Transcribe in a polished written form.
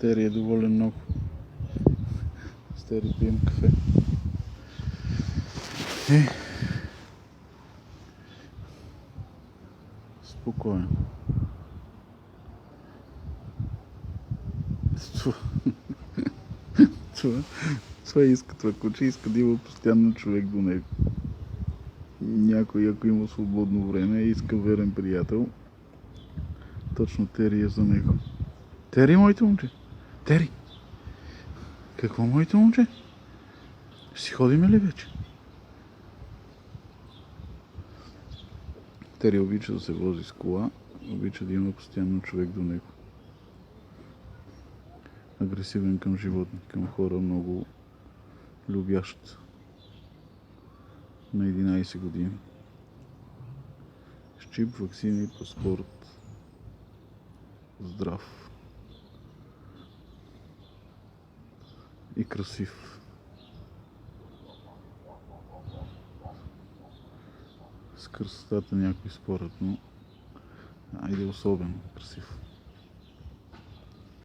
Тери е доволен много. С Тери пием кафе. Спокойно. Това иска, това куче иска да има постоянно човек до него. Някой, ако има свободно време, иска верен приятел. Точно Тери е за него. Тери, моето момче! Тери! Какво, моето момче? Ще си ходиме ли вече? Тери обича да се вози с кола, обича да има постоянно човек до него. Агресивен към животни, към хора, много любящ. На 11 години. С чип, ваксини, паспорт. Здрав. И красив. С красотата някой според, но айде особено красив.